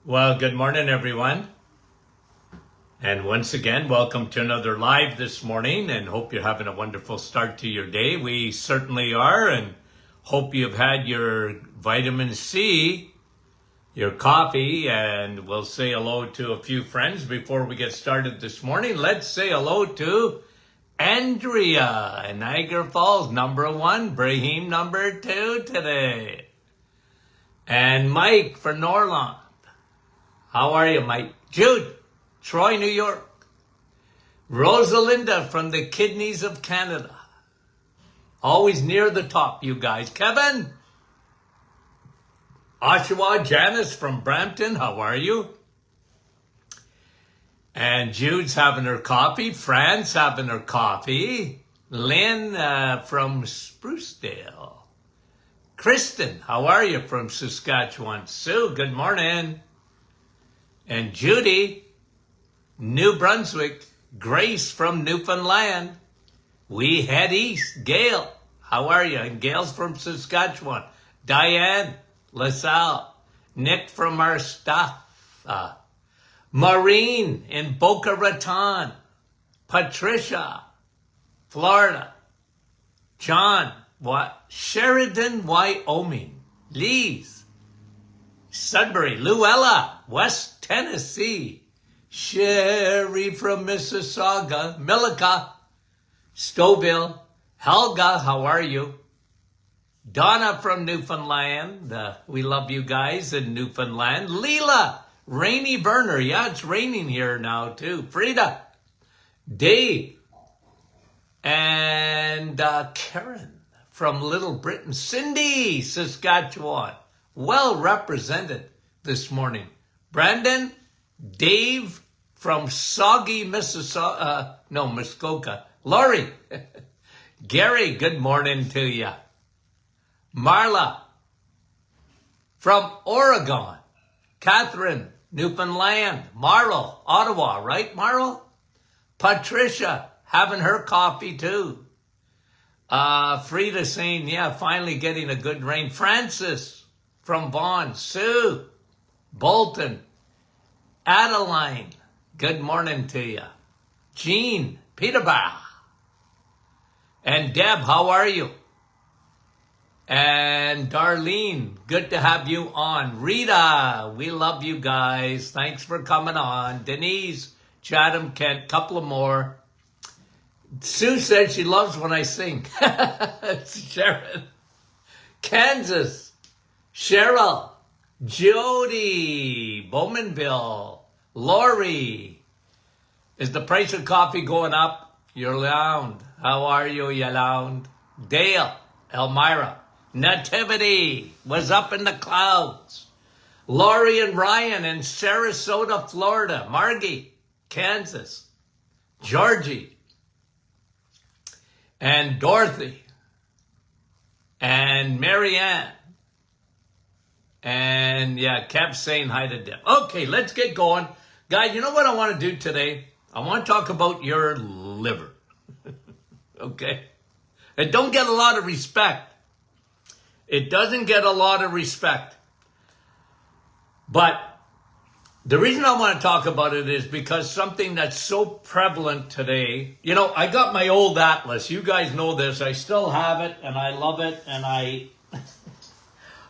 Well, good morning, everyone. And once again, welcome to another live this morning and hope you're having a wonderful start to your day. We certainly are, and hope you've had your vitamin C, your coffee, and we'll say hello to a few friends before we get started this morning. Let's say hello to Andrea in Niagara Falls, number 1, Brahim, number 2 today. And Mike for Norland. How are you, Mike? Jude, Troy, New York. Rosalinda from the Kidneys of Canada. Always near the top, you guys. Kevin. Oshawa, Janice from Brampton. How are you? And Jude's having her coffee. Fran's having her coffee. Lynn from Sprucedale. Kristen, how are you from Saskatchewan? Sue, good morning. And Judy, New Brunswick. Grace from Newfoundland. We head east. Gail, how are you? And Gail's from Saskatchewan. Diane, LaSalle. Nick from our staff. Maureen in Boca Raton. Patricia, Florida. John, Sheridan, Wyoming. Lee's, Sudbury. Luella, West Tennessee. Sherry from Mississauga. Millica, Stouffville. Helga, how are you? Donna from Newfoundland. We love you guys in Newfoundland. Leela, Rainy Burner. Yeah, it's raining here now too. Frida, Dave, and Karen from Little Britain. Cindy, Saskatchewan. Well represented this morning. Brandon, Dave from Soggy, Muskoka. Laurie, Gary, good morning to you. Marla from Oregon. Catherine, Newfoundland. Marlo, Ottawa, right, Marlo? Patricia, having her coffee too. Frida saying, yeah, finally getting a good rain. Francis from Vaughan. Sue, Bolton. Adeline, good morning to you. Jean, Peterborough. And Deb, how are you? And Darlene, good to have you on. Rita, we love you guys. Thanks for coming on. Denise, Chatham, Kent, couple of more. Sue said she loves when I sing. Sharon, Kansas, Cheryl, Jody, Bowmanville, Lori. Is the price of coffee going up? Yolande, how are you, Yolande? Dale, Elmira. Nativity was up in the clouds. Lori and Ryan in Sarasota, Florida. Margie, Kansas. Georgie. And Dorothy. And Marianne. And yeah, kept saying hi to Deb. Okay, let's get going. Guys, you know what I want to do today? I want to talk about your liver. Okay? It don't get a lot of respect. It doesn't get a lot of respect. But the reason I want to talk about it is because something that's so prevalent today. You know, I got my old atlas. You guys know this. I still have it, and I love it, and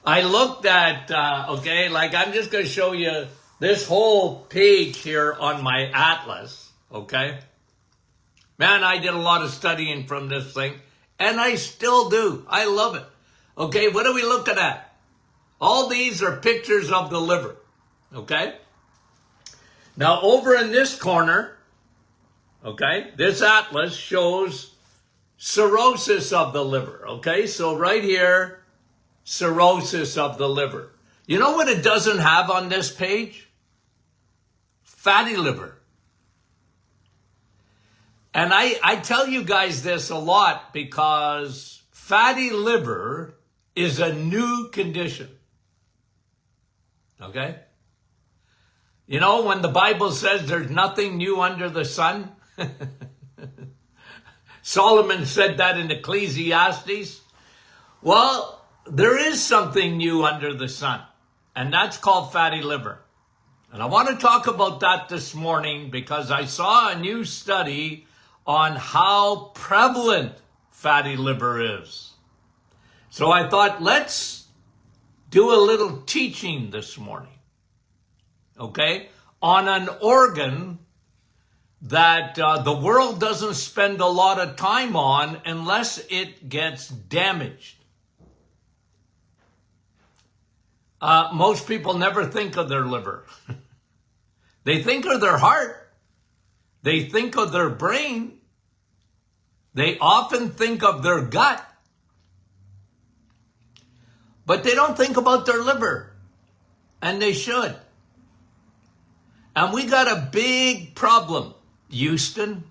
I looked at, okay, like I'm just going to show you this whole page here on my atlas, okay? Man, I did a lot of studying from this thing, and I still do. I love it. Okay, what are we looking at? All these are pictures of the liver, okay? Now, over in this corner, okay, this atlas shows cirrhosis of the liver, okay? So right here, cirrhosis of the liver. You know what it doesn't have on this page? Fatty liver. And I tell you guys this a lot because fatty liver is a new condition. Okay? You know, when the Bible says there's nothing new under the sun, Solomon said that in Ecclesiastes. Well, there is something new under the sun, and that's called fatty liver. And I want to talk about that this morning because I saw a new study on how prevalent fatty liver is. So I thought, let's do a little teaching this morning, okay, on an organ that the world doesn't spend a lot of time on unless it gets damaged. Most people never think of their liver. They think of their heart. They think of their brain. They often think of their gut. But they don't think about their liver. And they should. And we got a big problem, Houston.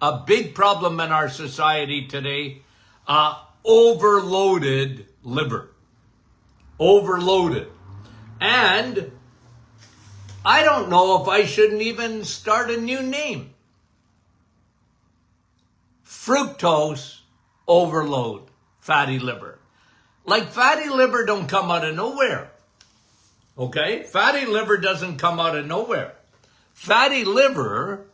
A big problem in our society today. Overloaded liver. Overloaded. And I don't know if I shouldn't even start a new name. Fructose overload, fatty liver. Like fatty liver don't come out of nowhere. Okay? Fatty liver doesn't come out of nowhere. Fatty liver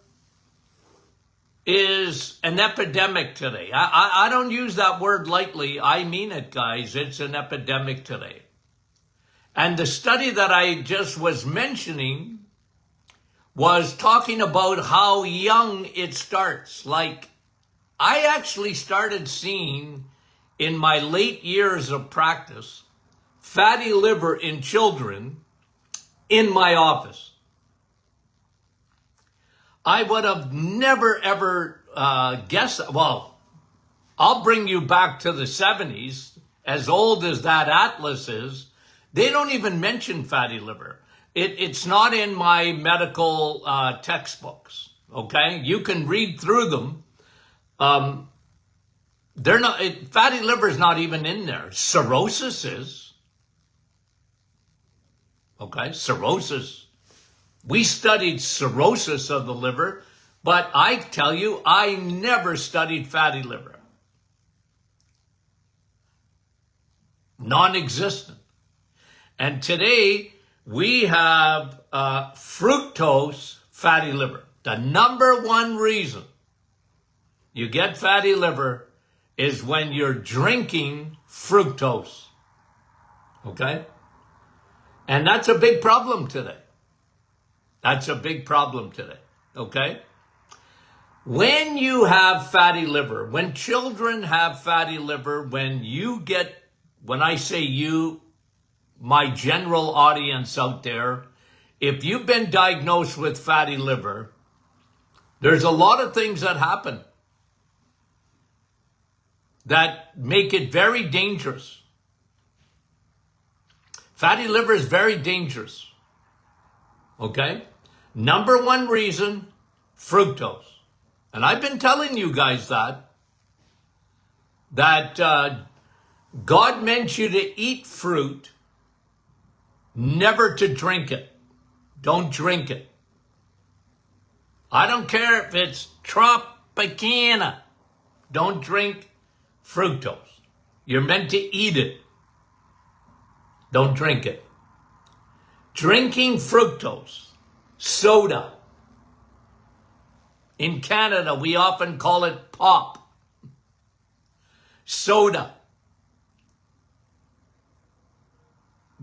is an epidemic today. I don't use that word lightly. I mean it, guys. It's an epidemic today. And the study that I just was mentioning was talking about how young it starts. Like, I actually started seeing in my late years of practice fatty liver in children in my office. I would have never ever guessed. Well, I'll bring you back to the 70s. As old as that atlas is, they don't even mention fatty liver. It's not in my medical textbooks, okay? You can read through them. They're not. Fatty liver is not even in there. Cirrhosis is. Okay, cirrhosis. We studied cirrhosis of the liver, but I tell you, I never studied fatty liver. Non-existent. And today, we have fructose fatty liver. The number one reason you get fatty liver is when you're drinking fructose. Okay? And that's a big problem today. That's a big problem today. Okay? When you have fatty liver, when children have fatty liver, when I say you, my general audience out there, if you've been diagnosed with fatty liver, there's a lot of things that happen that make it very dangerous. Fatty liver is very dangerous. Okay? Number one reason, fructose. And I've been telling you guys that God meant you to eat fruit, never to drink it. Don't drink it. I don't care if it's Tropicana. Don't drink fructose. You're meant to eat it. Don't drink it. Drinking fructose, soda. In Canada, we often call it pop. Soda.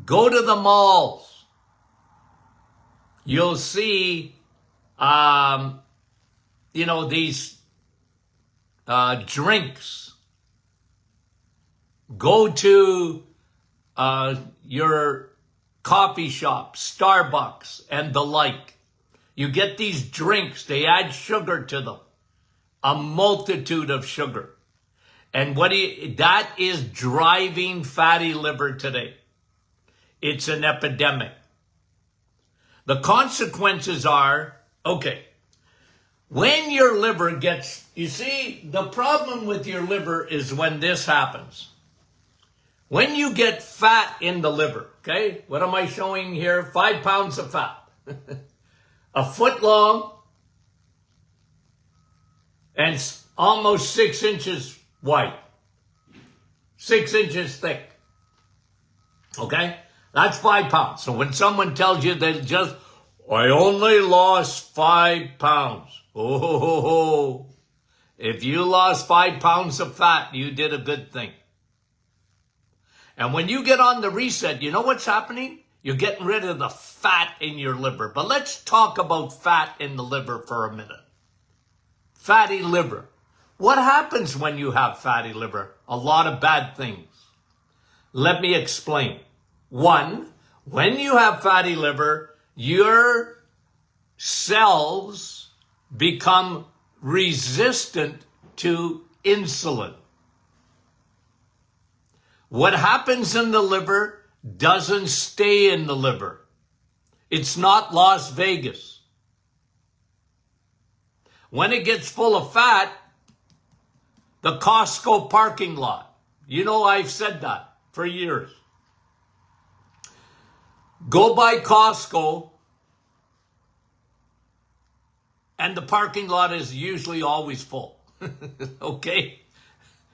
Go to the malls. You'll see, these drinks. Go to your coffee shop, Starbucks, and the like. You get these drinks. They add sugar to them. A multitude of sugar. And that is driving fatty liver today. It's an epidemic. The consequences are, okay, when your liver gets, you see, the problem with your liver is when this happens. When you get fat in the liver, okay, what am I showing here? 5 pounds of fat. A foot long and almost 6 inches wide. 6 inches thick. Okay? That's 5 pounds. So when someone tells you that just I only lost 5 pounds. Oh, if you lost 5 pounds of fat, you did a good thing. And when you get on the reset, you know what's happening? You're getting rid of the fat in your liver. But let's talk about fat in the liver for a minute. Fatty liver. What happens when you have fatty liver? A lot of bad things. Let me explain. One, when you have fatty liver, your cells become resistant to insulin. What happens in the liver doesn't stay in the liver. It's not Las Vegas. When it gets full of fat, the Costco parking lot. You know, I've said that for years. Go by Costco, and the parking lot is usually always full. Okay?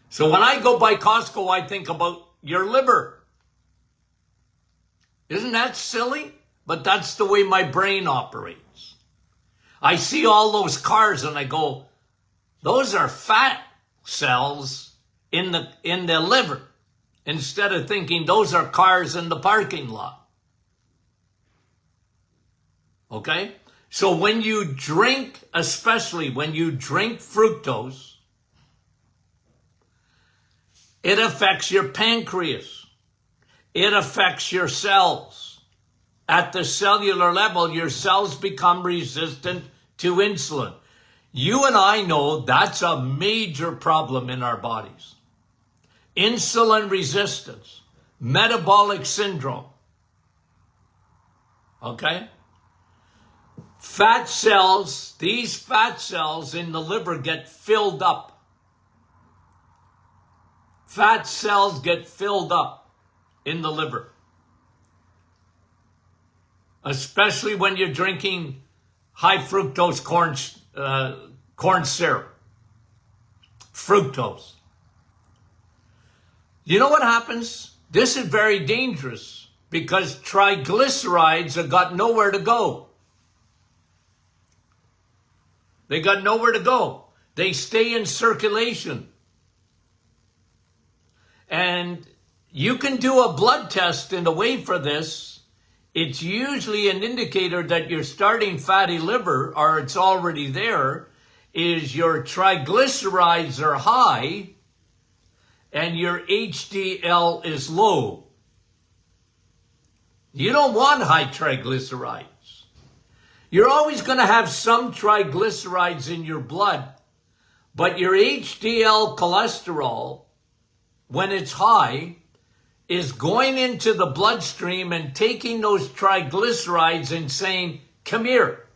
So when I go by Costco, I think about your liver. Isn't that silly? But that's the way my brain operates. I see all those cars and I go, those are fat cells in the liver. Instead of thinking those are cars in the parking lot. Okay? So when you drink, especially when you drink fructose, it affects your pancreas. It affects your cells. At the cellular level, your cells become resistant to insulin. You and I know that's a major problem in our bodies. Insulin resistance, metabolic syndrome. Okay? Fat cells, these fat cells in the liver get filled up. Fat cells get filled up in the liver. Especially when you're drinking high fructose corn syrup. Fructose. You know what happens? This is very dangerous because triglycerides have got nowhere to go. They got nowhere to go. They stay in circulation. And you can do a blood test in a way for this. It's usually an indicator that you're starting fatty liver, or it's already there, is your triglycerides are high and your HDL is low. You don't want high triglycerides. You're always going to have some triglycerides in your blood, but your HDL cholesterol, when it's high, is going into the bloodstream and taking those triglycerides and saying, come here,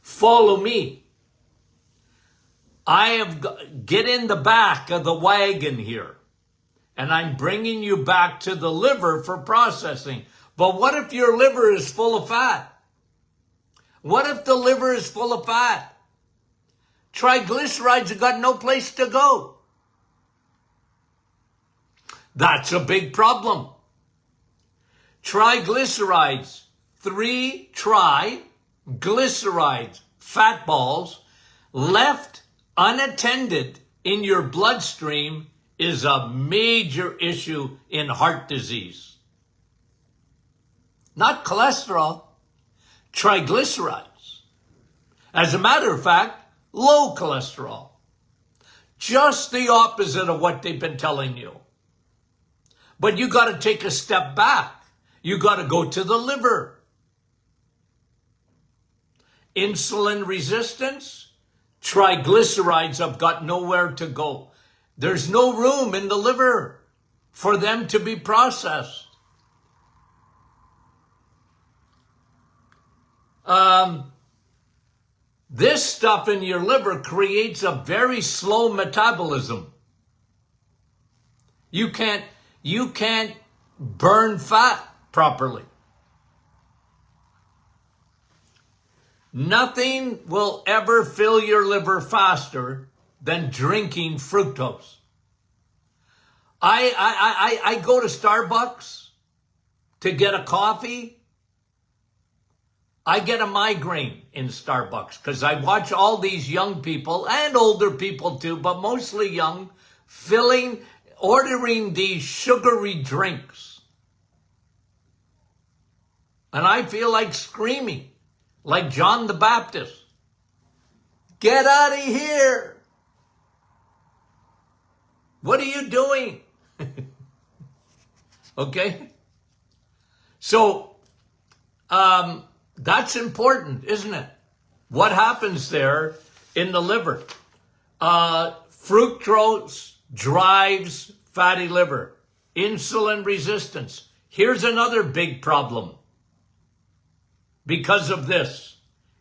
follow me. Get in the back of the wagon here, and I'm bringing you back to the liver for processing. But what if your liver is full of fat? What if the liver is full of fat? Triglycerides have got no place to go. That's a big problem. Triglycerides, 3 triglycerides, fat balls, left unattended in your bloodstream is a major issue in heart disease. Not cholesterol, triglycerides. As a matter of fact, low cholesterol. Just the opposite of what they've been telling you. But you got to take a step back. You got to go to the liver. Insulin resistance, triglycerides have got nowhere to go. There's no room in the liver for them to be processed. This stuff in your liver creates a very slow metabolism. You can't burn fat properly. Nothing will ever fill your liver faster than drinking fructose. I go to Starbucks to get a coffee, I get a migraine in Starbucks because I watch all these young people and older people too, but mostly young, ordering these sugary drinks. And I feel like screaming, like John the Baptist. Get out of here. What are you doing? Okay? So, that's important, isn't it? What happens there in the liver? Fructose drives fatty liver. Insulin resistance. Here's another big problem because of this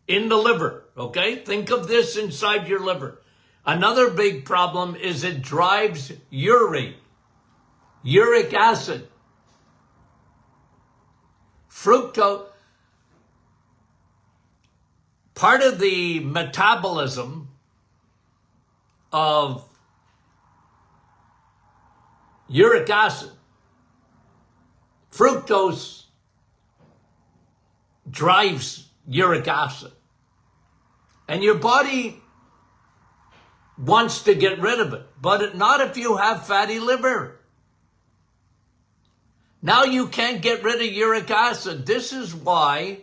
in the liver, okay? Think of this inside your liver. Another big problem is it drives uric acid. Fructose, part of the metabolism of uric acid, fructose drives uric acid. And your body wants to get rid of it, but not if you have fatty liver. Now you can't get rid of uric acid. This is why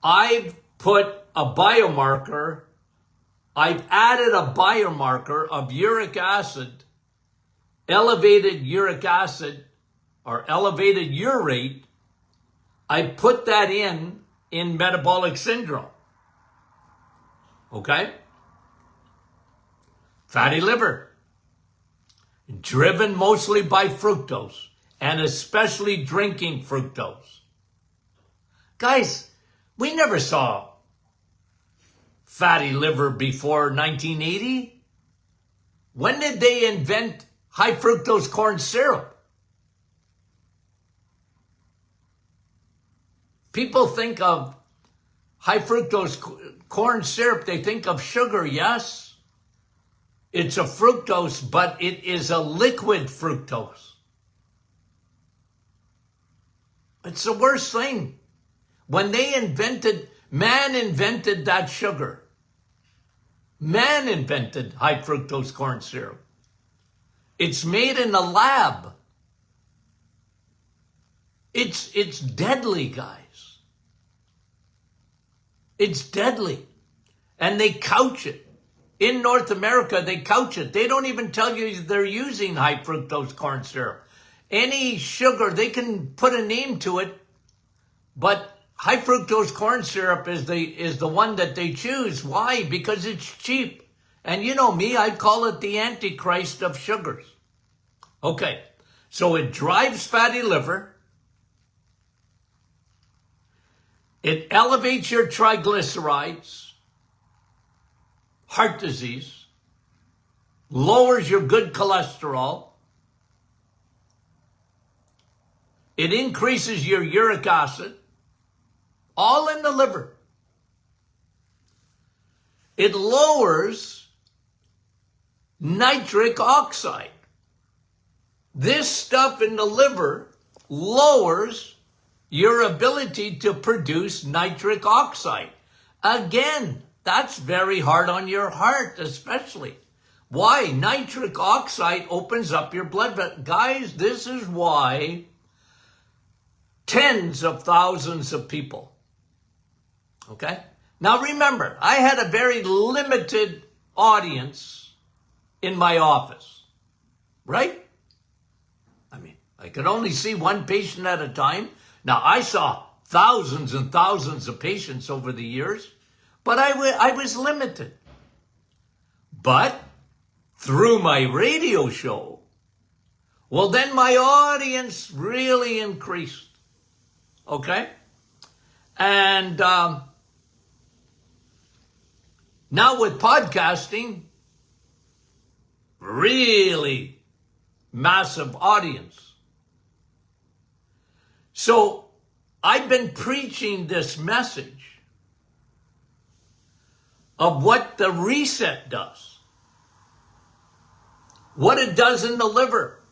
I've put a biomarker, I've added a biomarker of uric acid, elevated uric acid, or elevated urate. I put that in metabolic syndrome. Okay? Fatty liver, driven mostly by fructose, and especially drinking fructose. Guys, we never saw fatty liver before 1980. When did they invent high fructose corn syrup? People think of high fructose corn syrup, they think of sugar, yes. It's a fructose, but it is a liquid fructose. It's the worst thing. When man invented that sugar. Man invented high fructose corn syrup. It's made in a lab. It's deadly, guys. It's deadly. And they couch it. In North America, they couch it. They don't even tell you they're using high fructose corn syrup. Any sugar, they can put a name to it, but high fructose corn syrup is the one that they choose. Why? Because it's cheap. And you know me, I call it the Antichrist of sugars. Okay, so it drives fatty liver. It elevates your triglycerides, heart disease, lowers your good cholesterol. It increases your uric acid, all in the liver. It lowers nitric oxide. This stuff in the liver lowers your ability to produce nitric oxide. Again, that's very hard on your heart, especially. Why? Nitric oxide opens up your blood. But guys, this is why tens of thousands of people. Okay? Now remember, I had a very limited audience in my office, right? I mean, I could only see one patient at a time. Now, I saw thousands and thousands of patients over the years, but I was limited. But through my radio show, well, then my audience really increased. Okay? And now with podcasting, really massive audience. So I've been preaching this message of what the reset does, what it does in the liver.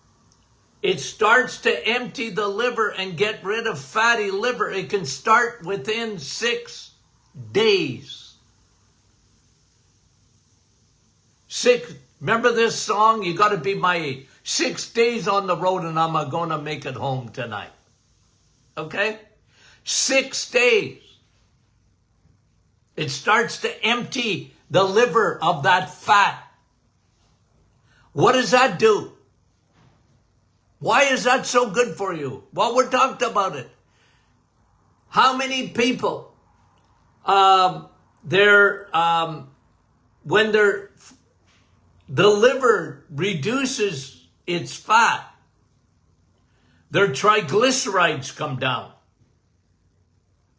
it starts to empty the liver and get rid of fatty liver. It can start within 6 days. Remember this song? You got to be my age. 6 days on the road and I'm going to make it home tonight. Okay? 6 days. It starts to empty the liver of that fat. What does that do? Why is that so good for you? Well, we're talked about it. How many people, when the liver reduces its fat, their triglycerides come down.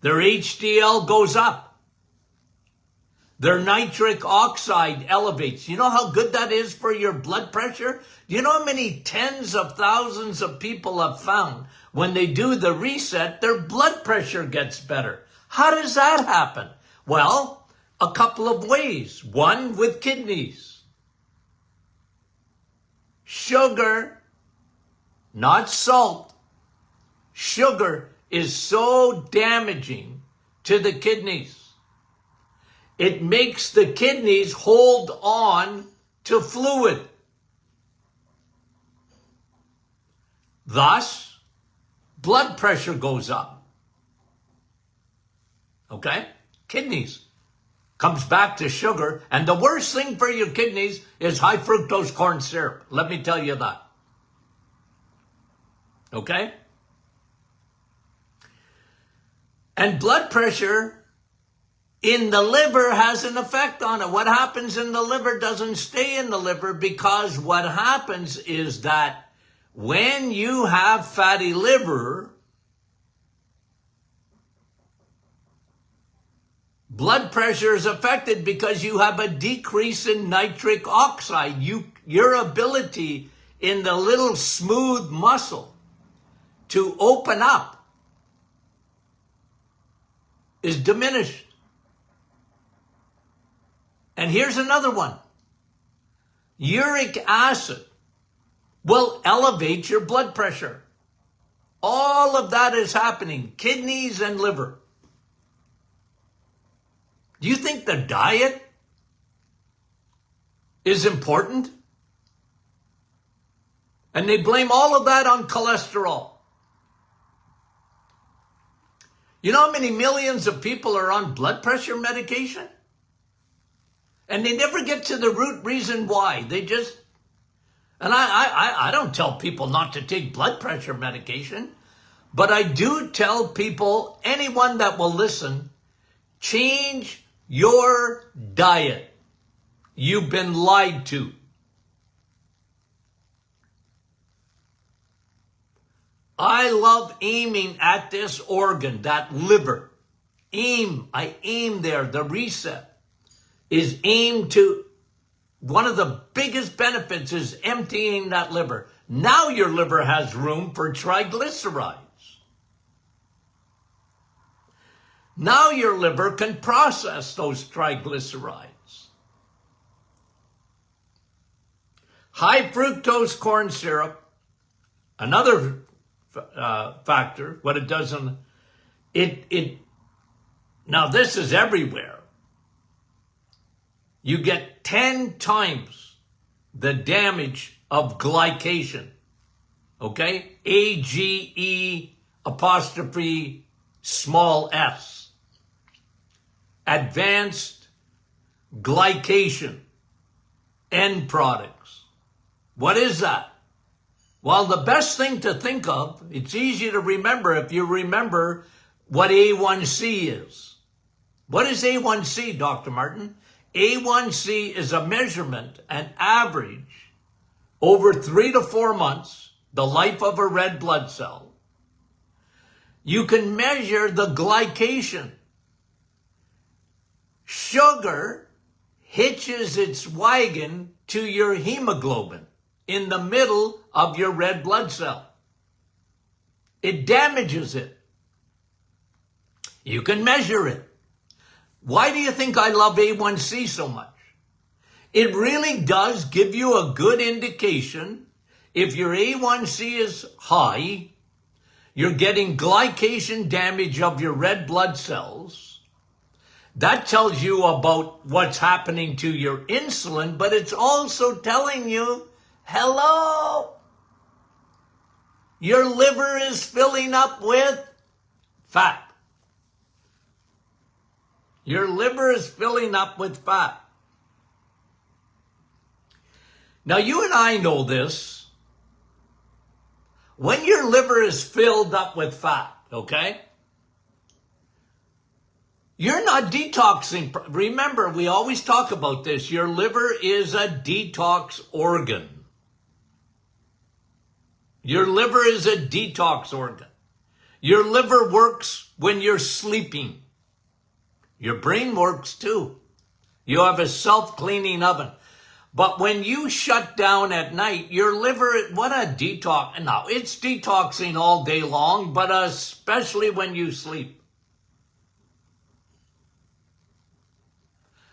Their HDL goes up. Their nitric oxide elevates. You know how good that is for your blood pressure? Do you know how many tens of thousands of people have found when they do the reset, their blood pressure gets better? How does that happen? Well, a couple of ways. One, with kidneys. Sugar, not salt. Sugar is so damaging to the kidneys. It makes the kidneys hold on to fluid. Thus, blood pressure goes up. Okay? Kidneys. Comes back to sugar. And the worst thing for your kidneys is high fructose corn syrup. Let me tell you that. Okay? And blood pressure in the liver has an effect on it. What happens in the liver doesn't stay in the liver, because what happens is that when you have fatty liver, blood pressure is affected because you have a decrease in nitric oxide. Your ability in the little smooth muscle to open up is diminished. And here's another one. Uric acid will elevate your blood pressure. All of that is happening. Kidneys and liver. Do you think the diet is important? And they blame all of that on cholesterol. You know how many millions of people are on blood pressure medication? And they never get to the root reason why. They just, and I don't tell people not to take blood pressure medication, but I do tell people, anyone that will listen, change your diet. You've been lied to. I love aiming at this organ, that liver. I aim there, the reset is aimed to, one of the biggest benefits is emptying that liver. Now your liver has room for triglycerides. Now your liver can process those triglycerides. High fructose corn syrup, another factor, what it does on now this is everywhere. You get 10 times the damage of glycation. Okay? AGE apostrophe small s. Advanced glycation. End products. What is that? Well, the best thing to think of, it's easy to remember if you remember what A1C is. What is A1C, Dr. Martin? A1C is a measurement, an average, over 3 to 4 months, the life of a red blood cell. You can measure the glycation. Sugar hitches its wagon to your hemoglobin in the middle of your red blood cell. It damages it. You can measure it. Why do you think I love A1C so much? It really does give you a good indication If your A1C is high, you're getting glycation damage of your red blood cells. That tells you about what's happening to your insulin, but it's also telling you, hello, your liver is filling up with fat. Your liver is filling up with fat. Now, you and I know this. When your liver is filled up with fat, okay? You're not detoxing. Remember, we always talk about this. Your liver is a detox organ. Your liver is a detox organ. Your liver works when you're sleeping. Your brain works too. You have a self-cleaning oven. But when you shut down at night, your liver, what a detox. Now, it's detoxing all day long, but especially when you sleep.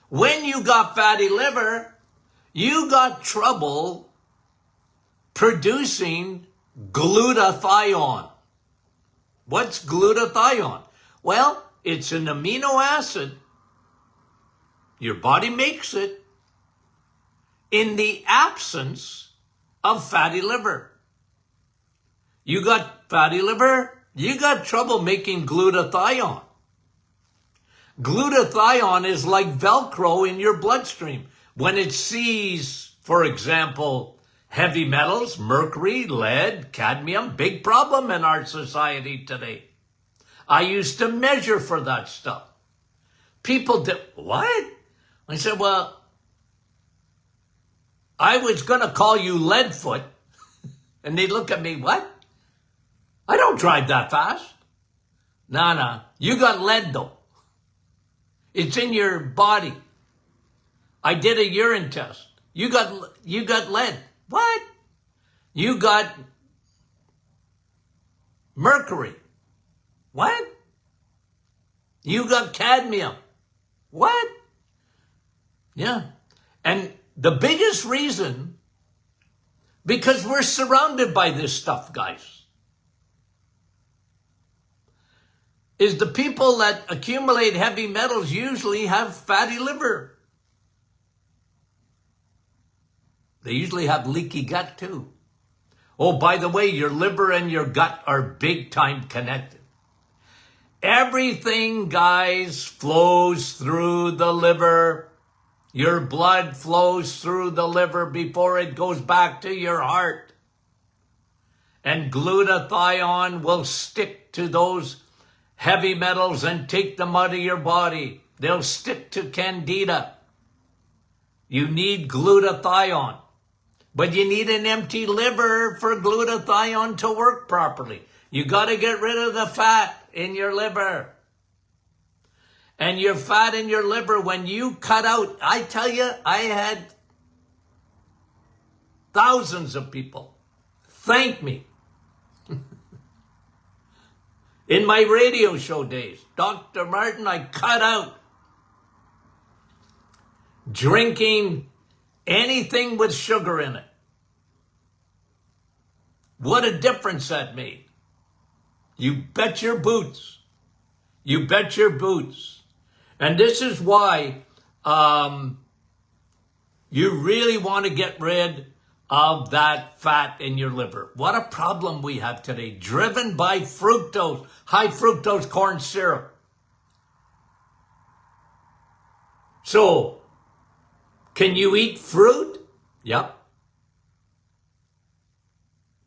When you got fatty liver, you got trouble producing glutathione. What's glutathione? Well, it's an amino acid. Your body makes it in the absence of fatty liver. You got fatty liver, you got trouble making glutathione. Glutathione is like Velcro in your bloodstream. When it sees, for example, heavy metals, mercury, lead, cadmium, big problem in our society today. I used to measure for that stuff. People did, what? I said, well, I was going to call you Leadfoot. And they look at me, what? I don't drive that fast. Nah, you got lead though. It's in your body. I did a urine test. You got lead. What? You got mercury. What? You got cadmium. What? Yeah. And the biggest reason, because we're surrounded by this stuff, guys, is the people that accumulate heavy metals usually have fatty liver. They usually have leaky gut too. Oh, by the way, your liver and your gut are big time connected. Everything, guys, flows through the liver. Your blood flows through the liver before it goes back to your heart. And glutathione will stick to those heavy metals and take them out of your body. They'll stick to candida. You need glutathione. But you need an empty liver for glutathione to work properly. You got to get rid of the fat in your liver. And your fat in your liver, when you cut out, I tell you, I had thousands of people thank me. In my radio show days, Dr. Martin, I cut out drinking anything with sugar in it. What a difference that made. You bet your boots. You bet your boots. And this is why you really want to get rid of that fat in your liver. What a problem we have today, driven by fructose, high fructose corn syrup. So, can you eat fruit? Yep.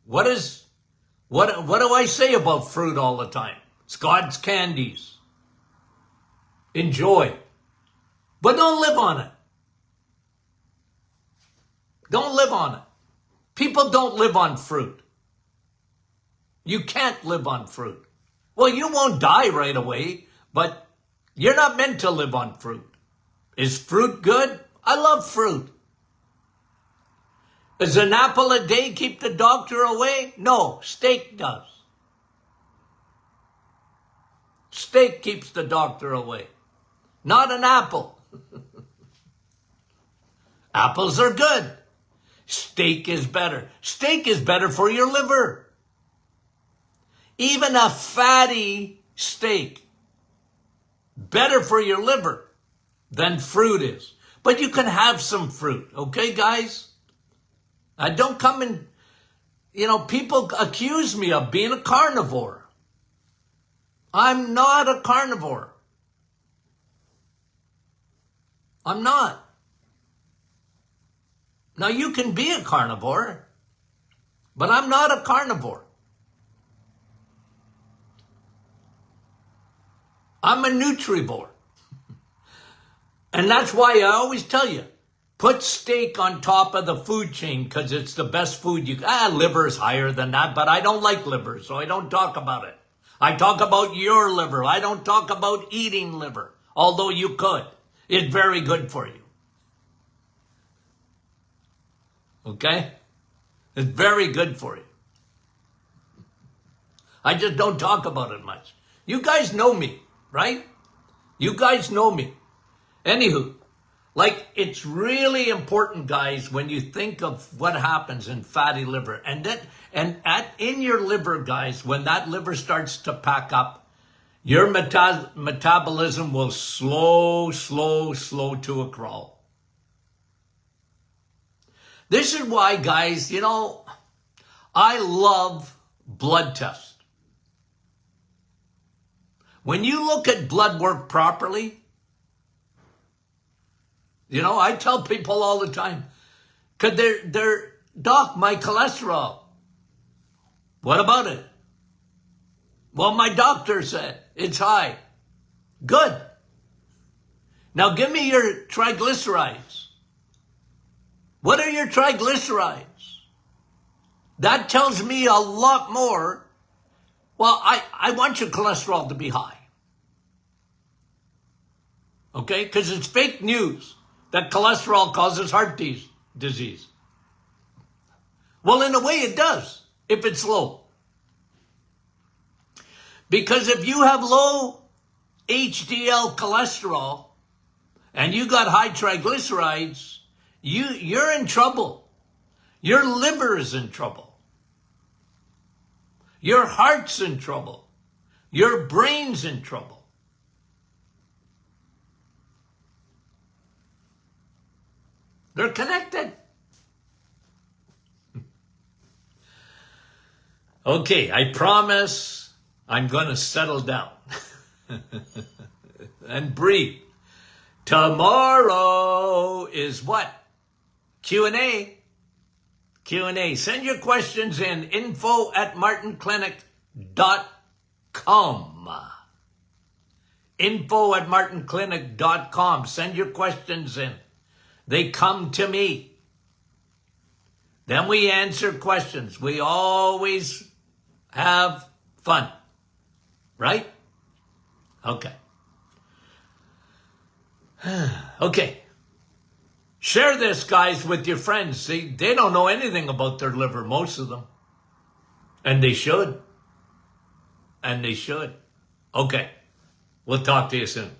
What do I say about fruit all the time? It's God's candies. Enjoy. But don't live on it. Don't live on it. People don't live on fruit. You can't live on fruit. Well, you won't die right away, but you're not meant to live on fruit. Is fruit good? I love fruit. Does an apple a day keep the doctor away? No, steak does. Steak keeps the doctor away. Not an apple. Apples are good. steak is better. Steak is better for your liver. Even a fatty steak, better for your liver than fruit is. But you can have some fruit, okay, guys? Don't come and, people accuse me of being a carnivore. I'm not a carnivore. I'm not. Now, you can be a carnivore, but I'm not a carnivore. I'm a nutrivore. And that's why I always tell you, put steak on top of the food chain because it's the best food liver is higher than that, but I don't like liver, so I don't talk about it. I talk about your liver. I don't talk about eating liver, although you could. It's very good for you. Okay? It's very good for you. I just don't talk about it much. You guys know me, right? You guys know me. Anywho, it's really important, guys, when you think of what happens in fatty liver. In your liver, guys, when that liver starts to pack up, your metabolism will slow to a crawl. This is why, guys, I love blood tests. When you look at blood work properly, I tell people all the time, because doc, my cholesterol. What about it? Well, my doctor said it's high. Good. Now give me your triglycerides. What are your triglycerides? That tells me a lot more. Well, I want your cholesterol to be high. Okay? Because it's fake news that cholesterol causes heart disease. Well, in a way it does, if it's low. Because if you have low HDL cholesterol and you got high triglycerides, you're in trouble. Your liver is in trouble. Your heart's in trouble. Your brain's in trouble. They're connected. Okay, I promise I'm going to settle down and breathe. Tomorrow is what? Q&A. Q&A. Send your questions in, info@martinclinic.com. info@martinclinic.com. Send your questions in. They come to me. Then we answer questions. We always have fun. Right? Okay. Okay. Share this, guys, with your friends. See, they don't know anything about their liver, most of them. And they should. And they should. Okay. We'll talk to you soon.